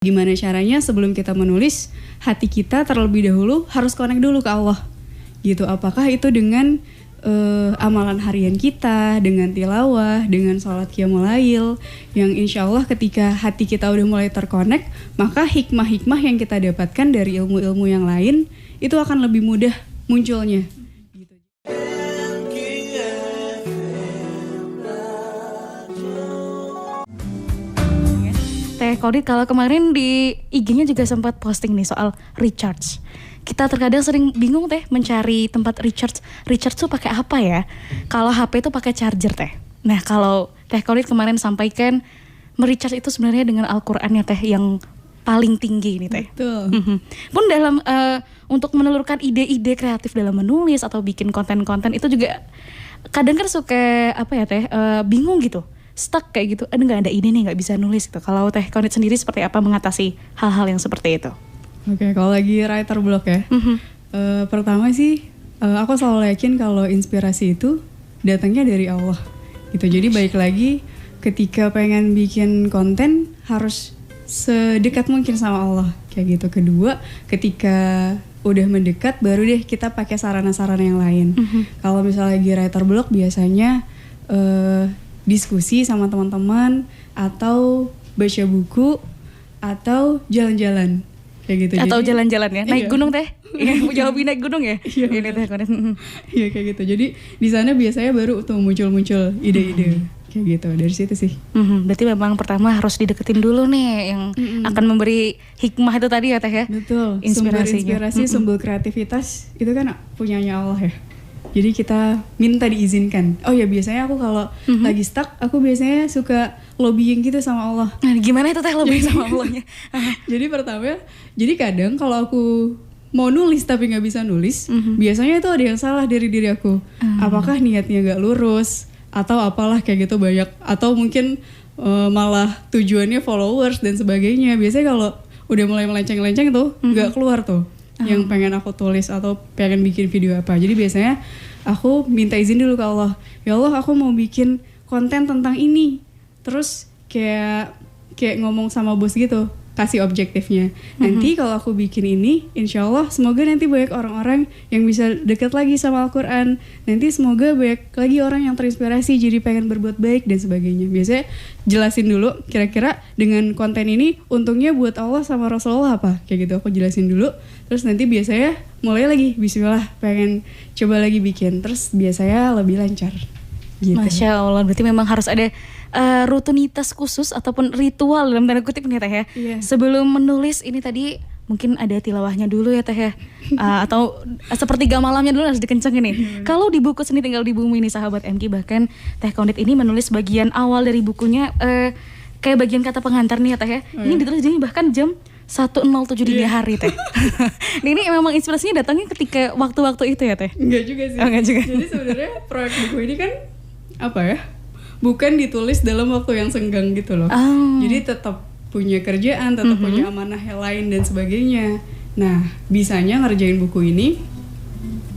Gimana caranya sebelum kita menulis, hati kita terlebih dahulu harus connect dulu ke Allah. Gitu. Apakah itu dengan amalan harian kita, dengan tilawah, dengan sholat qiyamul lail, yang insya Allah ketika hati kita udah mulai terkonek, maka hikmah-hikmah yang kita dapatkan dari ilmu-ilmu yang lain itu akan lebih mudah munculnya. Gitu. Teh Kodit, kalau kemarin di IG-nya juga sempat posting nih soal recharge. Kita terkadang sering bingung Teh mencari tempat recharge. Recharge tuh pakai apa ya? Kalau HP tuh pakai charger Teh. Nah, kalau Teh Kodit kemarin sampaikan merecharge itu sebenarnya dengan Al-Qur'an ya Teh yang paling tinggi ini Teh. Betul. Pun dalam untuk menelurkan ide-ide kreatif dalam menulis atau bikin konten-konten itu juga kadang kan suka apa ya Teh, bingung gitu. Stuck kayak gitu, nggak ada ide nih, nggak bisa nulis gitu. Kalau Teh Kodit sendiri seperti apa mengatasi hal-hal yang seperti itu? Oke, kalau lagi writer block ya, pertama sih aku selalu yakin kalau inspirasi itu datangnya dari Allah gitu. Jadi baik lagi ketika pengen bikin konten harus sedekat mungkin sama Allah kayak gitu. Kedua, ketika udah mendekat baru deh kita pakai sarana-sarana yang lain. Kalau misalnya lagi writer block biasanya diskusi sama teman-teman atau baca buku atau jalan-jalan kayak gitu. Atau jadi, jalan-jalan ya, naik gunung Teh. Jawabin naik gunung ya. Ini Teh Kodit. Iya kayak gitu. Jadi di sana biasanya baru tuh muncul ide-ide kayak gitu. Dari situ sih. Berarti memang pertama harus dideketin dulu nih yang akan memberi hikmah itu tadi ya Teh ya. Betul. Inspirasinya. Sumber inspirasi, sumber kreativitas itu kan punyanya Allah ya. Jadi kita minta diizinkan. Oh ya biasanya aku kalau lagi stuck, aku biasanya suka lobbying gitu sama Allah. Nah, gimana itu Teh lobbying sama Allahnya? Jadi pertama, jadi kadang kalau aku mau nulis tapi nggak bisa nulis, biasanya itu ada yang salah dari diri aku. Apakah niatnya nggak lurus atau apalah kayak gitu banyak. Atau mungkin malah tujuannya followers dan sebagainya. Biasanya kalau udah mulai melenceng-lenceng tuh nggak keluar tuh yang pengen aku tulis atau pengen bikin video apa. Jadi biasanya aku minta izin dulu ke Allah. Ya Allah, aku mau bikin konten tentang ini. Terus kayak ngomong sama bos gitu, kasih objektifnya. Nanti kalau aku bikin ini, insya Allah semoga nanti banyak orang-orang yang bisa dekat lagi sama Al-Quran. Nanti semoga banyak lagi orang yang terinspirasi jadi pengen berbuat baik dan sebagainya. Biasanya jelasin dulu kira-kira dengan konten ini untungnya buat Allah sama Rasulullah apa. Kayak gitu aku jelasin dulu. Terus nanti biasanya mulai lagi, bismillah pengen coba lagi bikin. Terus biasanya lebih lancar gitu. Masya Allah, berarti memang harus ada rutinitas khusus ataupun ritual dalam tanda kutip nih Teh ya. Sebelum menulis ini tadi mungkin ada tilawahnya dulu ya Teh ya. Atau sepertiga malamnya dulu harus dikencengin nih. Kalau di buku Seni Tinggal di Bumi ini sahabat MG, bahkan Teh Kodit ini menulis bagian awal dari bukunya kayak bagian kata pengantar nih ya Teh ya. Ini ditulis jadi bahkan jam 1.07 dini hari Teh. Ini memang inspirasinya datangnya ketika waktu-waktu itu ya Teh? Enggak juga sih. Enggak juga. Jadi sebenarnya proyek buku ini kan apa ya? Bukan ditulis dalam waktu yang senggang gitu loh. Jadi tetap punya kerjaan, tetap punya amanah yang lain dan sebagainya. Nah, bisanya ngerjain buku ini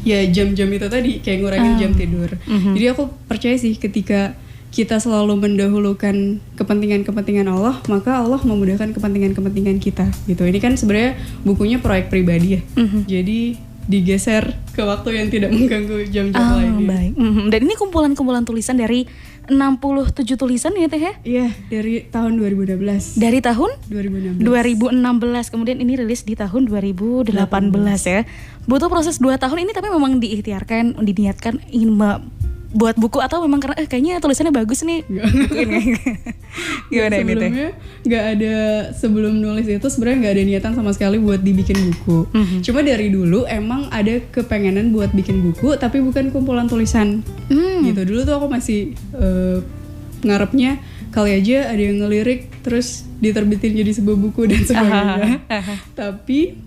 ya jam-jam itu tadi kayak ngurangin jam tidur. Jadi aku percaya sih ketika kita selalu mendahulukan kepentingan-kepentingan Allah, maka Allah memudahkan kepentingan-kepentingan kita gitu. Ini kan sebenarnya bukunya proyek pribadi ya. Jadi digeser ke waktu yang tidak mengganggu jam-jam lainnya. Baik. Dan ini kumpulan-kumpulan tulisan dari 67 tulisan ya Teh ya? Iya, dari tahun 2016. Dari tahun 2016. Kemudian ini rilis di tahun 2018 ya. Butuh proses 2 tahun ini, tapi memang diikhtiarkan, diniatkan ingin buat buku atau memang karena kayaknya tulisannya bagus nih. Gimana ini Teh? Sebelumnya nggak ada, sebelum nulis itu sebenarnya nggak ada niatan sama sekali buat dibikin buku. Cuma dari dulu emang ada kepengenan buat bikin buku tapi bukan kumpulan tulisan. Gitu. Dulu tuh aku masih ngarepnya kali aja ada yang ngelirik terus diterbitin jadi sebuah buku dan sebagainya. Tapi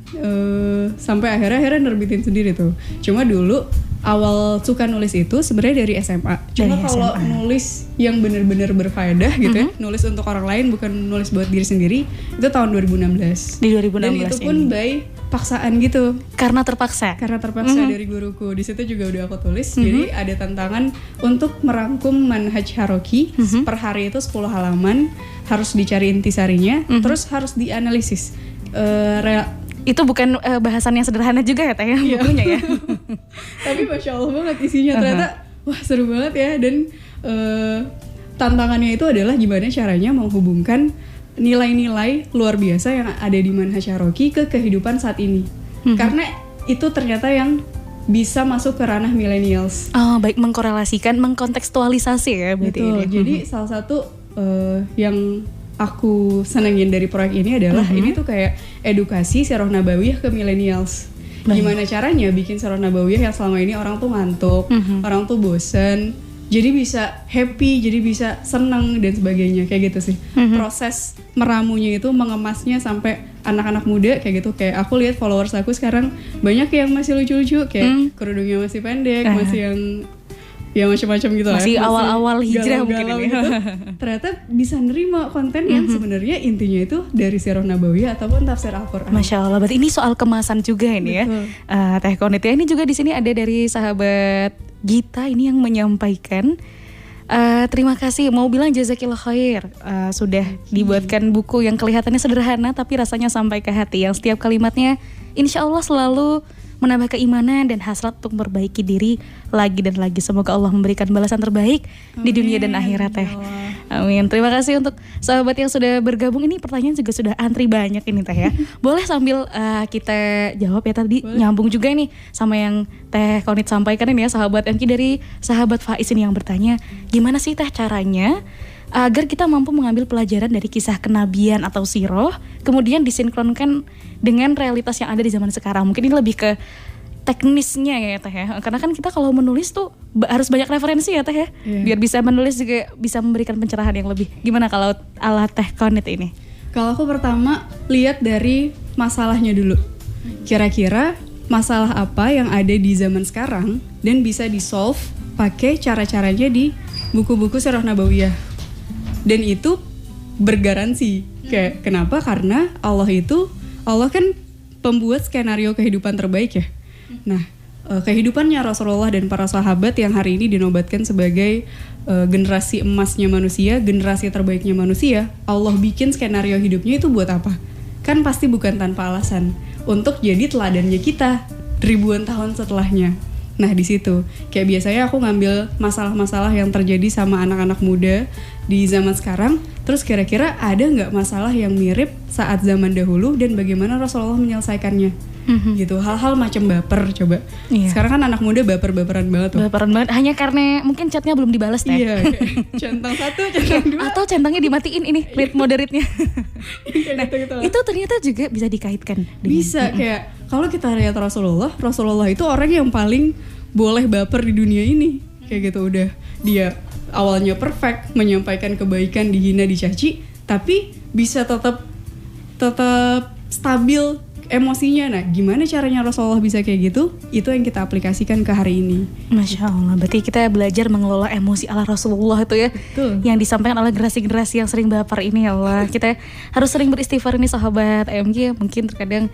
sampai akhirnya nerbitin sendiri tuh. Cuma dulu awal suka nulis itu sebenarnya dari SMA. Cuma kalau nulis yang benar-benar berfaedah gitu ya, nulis untuk orang lain bukan nulis buat diri sendiri, itu tahun 2016. Di 2016 dan itu pun by paksaan gitu. Karena terpaksa Dari guruku. Di situ juga udah aku tulis. Jadi ada tantangan untuk merangkum manhaj Haroki per hari itu 10 halaman, harus dicari intisarinya, terus harus dianalisis. Itu bukan bahasan yang sederhana juga ya Teh ya, bukunya ya. Tapi Masya Allah banget isinya, ternyata wah seru banget ya. Dan tantangannya itu adalah gimana caranya menghubungkan nilai-nilai luar biasa yang ada di manhaj Haroki ke kehidupan saat ini. Karena itu ternyata yang bisa masuk ke ranah millennials. Oh, baik, mengkorelasikan, mengkontekstualisasi ya berarti. Betul. Ini. Jadi salah satu yang aku senengin dari proyek ini adalah ini tuh kayak edukasi sirah nabawiyah ke millennials. Gimana caranya bikin sirah nabawiyah yang selama ini orang tuh ngantuk, orang tuh bosen, jadi bisa happy, jadi bisa seneng dan sebagainya, kayak gitu sih. Proses meramunya itu, mengemasnya sampai anak-anak muda kayak gitu. Kayak aku lihat followers aku sekarang banyak yang masih lucu-lucu, kayak kerudungnya masih pendek, masih yang macam-macam gitu lah. Masih awal-awal hijrah mungkin ini. Gitu. Ternyata bisa nerima konten yang sebenarnya intinya itu dari sirah nabawiyah ataupun tafsir Al-Qur'an. Masya Allah, berarti ini soal kemasan juga ini. Betul. Ya. Teh Konit ya, ini juga di sini ada dari sahabat Gita ini yang menyampaikan terima kasih, mau bilang jazakillah khair, sudah dibuatkan buku yang kelihatannya sederhana tapi rasanya sampai ke hati, yang setiap kalimatnya insya Allah selalu menambah keimanan dan hasrat untuk memperbaiki diri lagi dan lagi. Semoga Allah memberikan balasan terbaik di dunia dan akhirat Teh. Amin. Terima kasih untuk sahabat yang sudah bergabung. Ini pertanyaan juga sudah antri banyak ini Teh ya. Boleh sambil kita jawab ya, tadi nyambung juga nih sama yang Teh Konit sampaikan ini ya, sahabat MK dari sahabat Faiz ini yang bertanya, gimana sih Teh caranya agar kita mampu mengambil pelajaran dari kisah kenabian atau siroh, kemudian disinkronkan dengan realitas yang ada di zaman sekarang. Mungkin ini lebih ke teknisnya ya Teh ya, karena kan kita kalau menulis tuh harus banyak referensi ya Teh ya, biar bisa menulis juga bisa memberikan pencerahan yang lebih. Gimana kalau ala Teh Konit ini? Kalau aku pertama lihat dari masalahnya dulu, kira-kira masalah apa yang ada di zaman sekarang dan bisa di-solve pakai cara-caranya di buku-buku sirah nabawiyah. Dan itu bergaransi. Kayak kenapa? Karena Allah kan pembuat skenario kehidupan terbaik ya. Nah, kehidupannya Rasulullah dan para sahabat yang hari ini dinobatkan sebagai generasi emasnya manusia, generasi terbaiknya manusia, Allah bikin skenario hidupnya itu buat apa? Kan pasti bukan tanpa alasan, untuk jadi teladannya kita ribuan tahun setelahnya. Nah di situ kayak biasanya aku ngambil masalah-masalah yang terjadi sama anak-anak muda di zaman sekarang, terus kira-kira ada nggak masalah yang mirip saat zaman dahulu dan bagaimana Rasulullah menyelesaikannya. Gitu, hal-hal macam baper coba. Sekarang kan anak muda baper-baperan banget tuh. Baperan banget, hanya karena mungkin chatnya belum dibalas Teh. Iya, centang 1, centang 2. Atau centangnya dimatiin ini, read moderate-nya. Nah, gitu. Itu ternyata juga bisa dikaitkan dengan, bisa kayak kalau kita lihat Rasulullah itu orang yang paling boleh baper di dunia ini. Kayak gitu, udah dia awalnya perfect, menyampaikan kebaikan, dihina, dicaci, tapi bisa tetap stabil emosinya. Nah, gimana caranya Rasulullah bisa kayak gitu? Itu yang kita aplikasikan ke hari ini. Masya Allah, berarti kita belajar mengelola emosi ala Rasulullah itu ya. Betul. Yang disampaikan oleh generasi-generasi yang sering baper ini ya Allah. Kita harus sering beristighfar ini sahabat AMG. Mungkin terkadang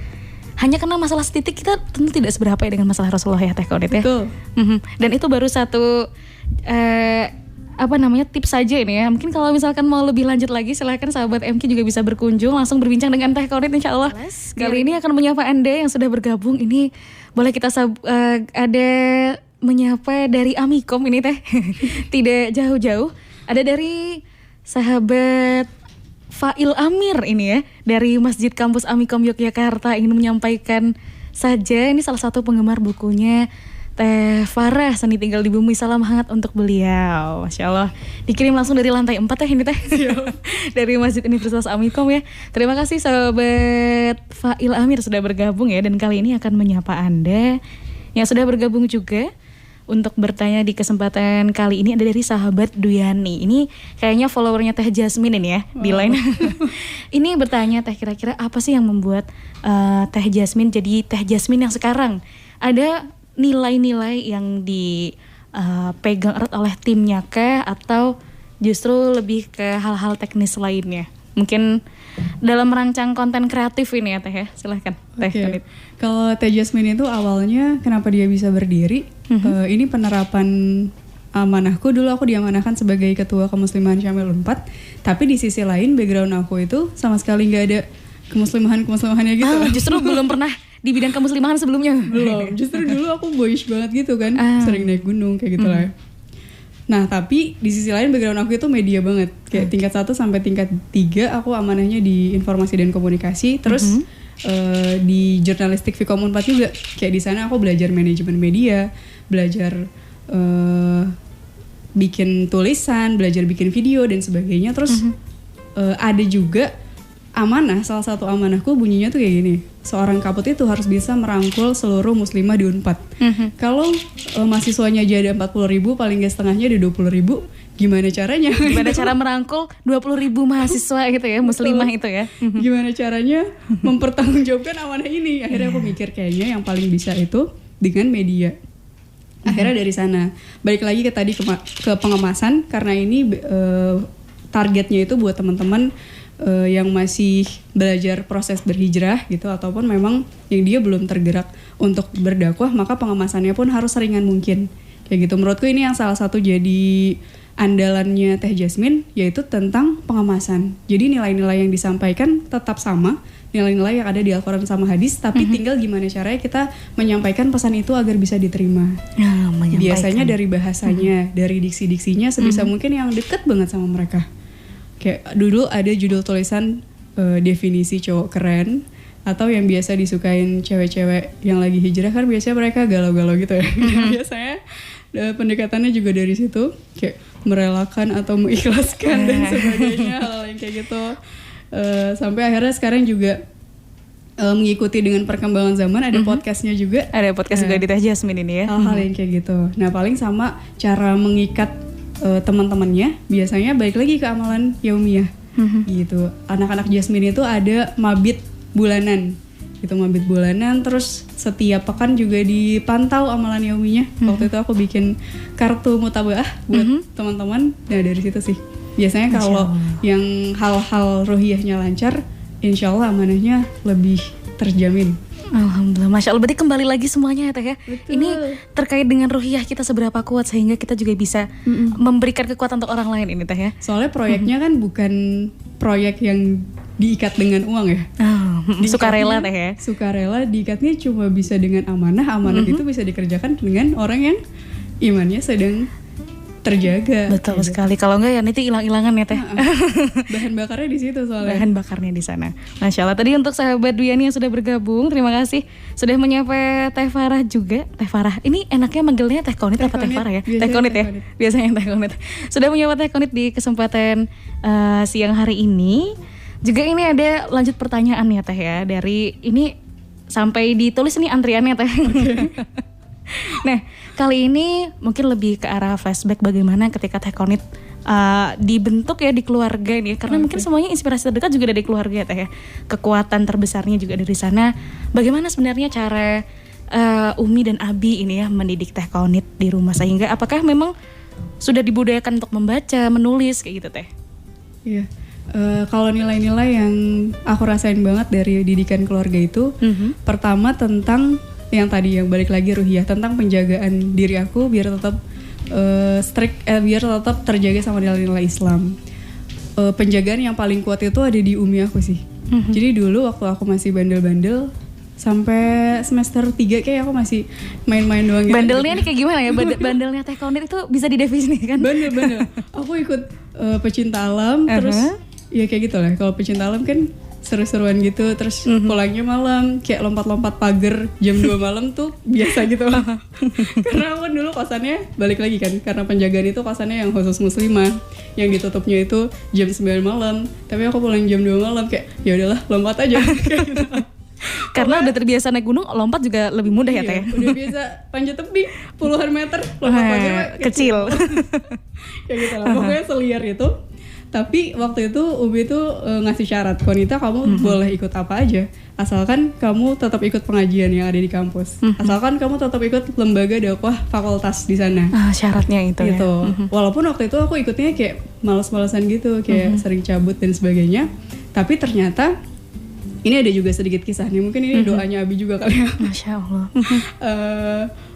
hanya karena masalah setitik kita tentu tidak seberapa ya dengan masalah Rasulullah ya Teh Konit ya. Betul. Dan itu baru satu tips saja ini ya. Mungkin kalau misalkan mau lebih lanjut lagi, silakan sahabat MK juga bisa berkunjung langsung berbincang dengan Teh Konit insya Allah. Kali ini akan menyapa Anda yang sudah bergabung. Ini boleh kita ada menyapa dari Amikom ini Teh. Tidak jauh-jauh. Ada dari sahabat Fail Amir ini ya, dari Masjid Kampus Amikom Yogyakarta, ingin menyampaikan saja, ini salah satu penggemar bukunya Teh Farah, Seni Tinggal di Bumi, salam hangat untuk beliau. Masya Allah, dikirim langsung dari lantai 4 Teh ini Teh. Dari Masjid Universitas Amikom ya. Terima kasih sahabat Fail Amir sudah bergabung ya, dan kali ini akan menyapa Anda yang sudah bergabung juga. Untuk bertanya di kesempatan kali ini ada dari sahabat Duyani. Ini kayaknya followernya Teh Jasmine ini ya, di line. Ini bertanya Teh, kira-kira apa sih yang membuat Teh Jasmine jadi Teh Jasmine yang sekarang? Ada nilai-nilai yang dipegang erat oleh timnya kah, atau justru lebih ke hal-hal teknis lainnya? mungkin dalam merancang konten kreatif ini ya Teh ya. Silahkan Teh. Okay. Kalau Teh Jasmine itu awalnya kenapa dia bisa berdiri? Ini penerapan amanahku. Dulu aku diamanahkan sebagai ketua Kemuslimahan Syamil Unpad, tapi di sisi lain background aku itu sama sekali nggak ada kemuslimahannya gitu. Justru belum pernah di bidang kemuslimahan sebelumnya. Belum. Justru dulu aku boyish banget gitu kan, sering naik gunung kayak gitu lah. Nah tapi di sisi lain background aku itu media banget. Kayak tingkat 1 sampai tingkat 3 aku amanahnya di informasi dan komunikasi. Terus di jurnalistik Vkom Unpad juga. Kayak di sana aku belajar manajemen media, belajar bikin tulisan, belajar bikin video dan sebagainya. Terus ada juga amanah, salah satu amanahku bunyinya tuh kayak gini. Seorang kaput itu harus bisa merangkul seluruh muslimah di Unpad. Kalau mahasiswanya aja ada 40.000, paling gak setengahnya ada 20.000, gimana caranya? Gimana cara merangkul 20.000 mahasiswa gitu ya, muslimah itu ya? Gimana caranya mempertanggungjawabkan amanah ini? Akhirnya aku mikir kayaknya yang paling bisa itu dengan media. Akhirnya dari sana balik lagi ke tadi ke pengemasan, karena ini targetnya itu buat teman-teman yang masih belajar proses berhijrah gitu, ataupun memang yang dia belum tergerak untuk berdakwah, maka pengemasannya pun harus seringan mungkin kayak gitu. Menurutku ini yang salah satu jadi andalannya Teh Jasmine, yaitu tentang pengemasan. Jadi nilai-nilai yang disampaikan tetap sama, nilai-nilai yang ada di Al-Quran sama hadis, tapi tinggal gimana caranya kita menyampaikan pesan itu agar bisa diterima. Biasanya dari bahasanya, dari diksi-diksinya, sebisa mungkin yang dekat banget sama mereka. Kayak dulu ada judul tulisan definisi cowok keren, atau yang biasa disukain cewek-cewek yang lagi hijrah kan biasanya mereka galau-galau gitu ya. Biasanya pendekatannya juga dari situ, kayak merelakan atau mengikhlaskan dan sebagainya, hal yang kayak gitu. Sampai akhirnya sekarang juga mengikuti dengan perkembangan zaman, ada podcastnya juga. Ada podcast juga di Teh Jasmine ini ya. Hal-hal yang kayak gitu. Nah paling sama cara mengikat teman-temannya, biasanya balik lagi ke amalan yaumiyah gitu. Anak-anak Jasmine itu ada mabit bulanan gitu, mabit bulanan. Terus setiap pekan juga dipantau amalan yaumiyah. Waktu itu aku bikin kartu mutabaah buat teman-teman. Nah dari situ sih biasanya kalau yang hal-hal ruhiyahnya lancar, insya Allah amanahnya lebih terjamin. Alhamdulillah, Masya Allah. Berarti kembali lagi semuanya ya Teh ya. Betul. Ini terkait dengan ruhiyah kita seberapa kuat sehingga kita juga bisa memberikan kekuatan untuk orang lain ini Teh ya. Soalnya proyeknya kan bukan proyek yang diikat dengan uang ya. Sukarela Teh ya. Sukarela, diikatnya cuma bisa dengan amanah. Amanah itu bisa dikerjakan dengan orang yang imannya sedang terjaga. Betul sekali. Kalau enggak ya nanti hilang-hilangan ya Teh. Bahan bakarnya di situ soalnya. Bahan bakarnya di sana. Masya Allah. Tadi untuk sahabat Duyani yang sudah bergabung, terima kasih sudah menyapa Teh Farah juga. Teh Farah. Ini enaknya manggilnya Teh Konit apa Teh Farah ya? Teh Konit ya. Biasanya Teh Konit. Sudah menyapa Teh Konit di kesempatan siang hari ini. Juga ini ada lanjut pertanyaan ya Teh ya. Dari ini sampai ditulis nih antriannya Teh. Nah, kali ini mungkin lebih ke arah flashback bagaimana ketika Teh Konit dibentuk ya di keluarga ini, karena mungkin semuanya inspirasi terdekat juga dari keluarga ya Teh ya. Kekuatan terbesarnya juga dari sana. Bagaimana sebenarnya cara Umi dan Abi ini ya mendidik Teh Konit di rumah, sehingga apakah memang sudah dibudayakan untuk membaca, menulis kayak gitu Teh? Iya. Kalau nilai-nilai yang aku rasain banget dari didikan keluarga itu, pertama tentang yang tadi yang balik lagi ruhiyah, tentang penjagaan diri aku biar tetap strict, biar tetap terjaga sama nilai-nilai Islam. Penjagaan yang paling kuat itu ada di Umi aku sih. Jadi dulu waktu aku masih bandel-bandel, sampai semester 3 kayak aku masih main-main doang gitu. Bandelnya nih kayak gimana ya? Bandelnya Teh Konit itu bisa didefinisikan. Bandel. Aku ikut pecinta alam, terus ya kayak gitu lah. Kalau pecinta alam kan seru-seruan gitu, terus pulangnya malam, kayak lompat-lompat pagar jam 2 malam tuh biasa gitu lah. Karena aku dulu kosannya, balik lagi kan, karena penjagaan itu kosannya yang khusus muslimah, yang ditutupnya itu jam 9 malam, tapi aku pulang jam 2 malam, kayak ya udahlah lompat aja. Kayak gitu. Karena udah terbiasa naik gunung, lompat juga lebih mudah ya Teh. Udah biasa panjat tebing puluhan meter, lompat pagar kecil. Kayak gitu lah, pokoknya seliar itu. Tapi waktu itu Umi tuh ngasih syarat, Konita kamu boleh ikut apa aja, asalkan kamu tetap ikut pengajian yang ada di kampus, asalkan kamu tetap ikut lembaga dakwah fakultas di sana. Syaratnya itu gitu. ya. Walaupun waktu itu aku ikutnya kayak males-malesan gitu, kayak sering cabut dan sebagainya. Tapi ternyata ini ada juga sedikit kisahnya, mungkin ini doanya Abi juga kali ya. Masya Allah.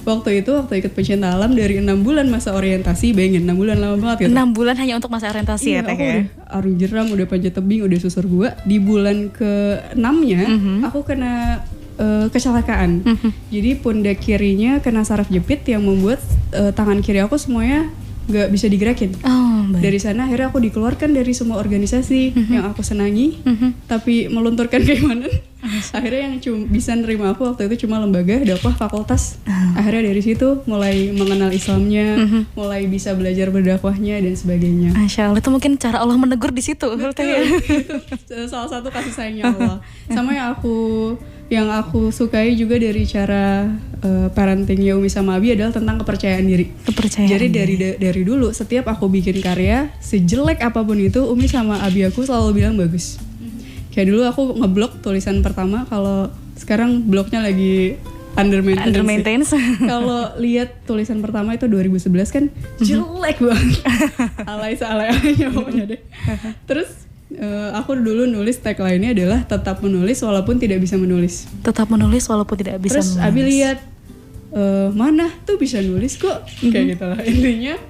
Waktu ikut pecinta alam dari 6 bulan masa orientasi, bayangin 6 bulan lama banget gitu. 6 bulan hanya untuk masa orientasi ya Teh ya? Udah arung jeram, udah panjat tebing, udah susur gua. Di bulan ke-6-nya aku kena kecelakaan. Jadi pundak kirinya kena saraf jepit yang membuat tangan kiri aku semuanya gak bisa digerakin. Dari sana akhirnya aku dikeluarkan dari semua organisasi yang aku senangi, tapi melunturkan keimanan. Akhirnya yang bisa nerima aku waktu itu cuma lembaga dakwah fakultas. Akhirnya dari situ mulai mengenal Islamnya, mulai bisa belajar berdakwahnya dan sebagainya. Masya Allah, itu mungkin cara Allah menegur di situ. Salah satu kasih sayangnya Allah. Sama yang aku sukai juga dari cara parentingnya Umi sama Abi adalah tentang kepercayaan diri. Jadi dari dulu setiap aku bikin karya, sejelek apapun itu, Umi sama Abi aku selalu bilang bagus. Kayak dulu aku ngeblok tulisan pertama, kalau sekarang bloknya lagi under maintenance. Kalau lihat tulisan pertama itu 2011 kan jelek banget. Alay-alay pokoknya deh. Terus aku dulu nulis tagline-nya adalah tetap menulis walaupun tidak bisa menulis. Tetap menulis walaupun tidak bisa Terus menulis. Abi lihat mana tuh bisa nulis kok, kayak gitulah intinya.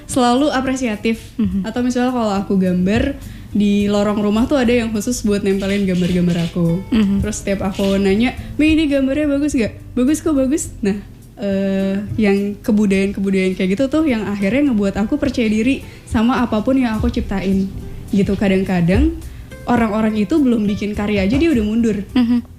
Selalu apresiatif. Atau misalnya kalau aku gambar di lorong rumah tuh ada yang khusus buat nempelin gambar-gambar aku. Terus setiap aku nanya, Mi ini gambarnya bagus gak? Bagus kok, bagus. Nah yang kebudayaan kayak gitu tuh yang akhirnya ngebuat aku percaya diri sama apapun yang aku ciptain gitu. Kadang-kadang orang-orang itu belum bikin karya aja dia udah mundur.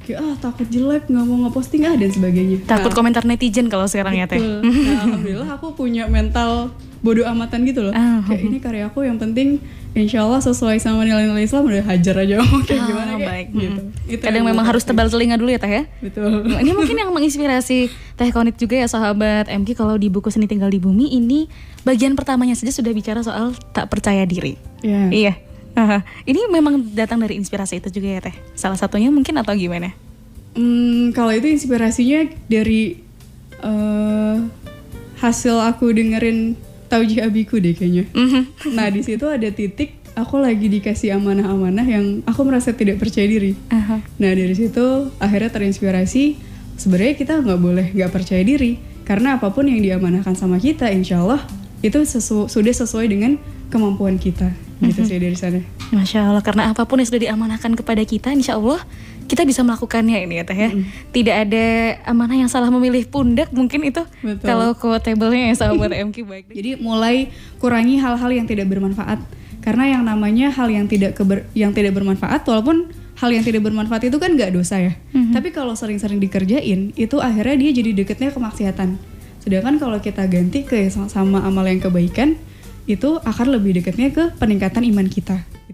Kayak takut jelek, nggak mau ngeposting dan sebagainya. Takut komentar netizen kalau sekarang ya Teh. Nah, alhamdulillah aku punya mental bodo amatan gitu loh. Kayak ini karya aku, yang penting insya Allah sesuai sama nilai-nilai Islam, udah hajar aja kayak gimana kayak baik. Gitu. Kadang memang harus tebal telinga dulu ya Teh ya. Betul. Ini mungkin yang menginspirasi Teh Konit juga ya sahabat MK, kalau di buku Seni Tinggal di Bumi ini bagian pertamanya saja sudah bicara soal tak percaya diri. Iya. Ini memang datang dari inspirasi itu juga ya Teh? Salah satunya mungkin atau gimana? Kalau itu inspirasinya dari hasil aku dengerin Taujih Abiku deh kayaknya. Nah di situ ada titik aku lagi dikasih amanah-amanah yang aku merasa tidak percaya diri. Nah dari situ akhirnya terinspirasi, sebenarnya kita nggak boleh nggak percaya diri, karena apapun yang diamanahkan sama kita, insya Allah itu sudah sesuai dengan kemampuan kita. Gitu sih dari sana. Masya Allah, karena apapun yang sudah diamanahkan kepada kita, insya Allah kita bisa melakukannya ini ya Teh ya. Tidak ada amanah yang salah memilih pundak, mungkin itu. Betul. Kalau quotable-nya ya sahabat MK baik. Jadi mulai kurangi hal-hal yang tidak bermanfaat, karena yang namanya hal yang tidak bermanfaat, walaupun hal yang tidak bermanfaat itu kan nggak dosa ya. Tapi kalau sering-sering dikerjain, itu akhirnya dia jadi deketnya kemaksiatan. Sedangkan kalau kita ganti ke sama amal yang kebaikan, itu akan lebih dekatnya ke peningkatan iman kita.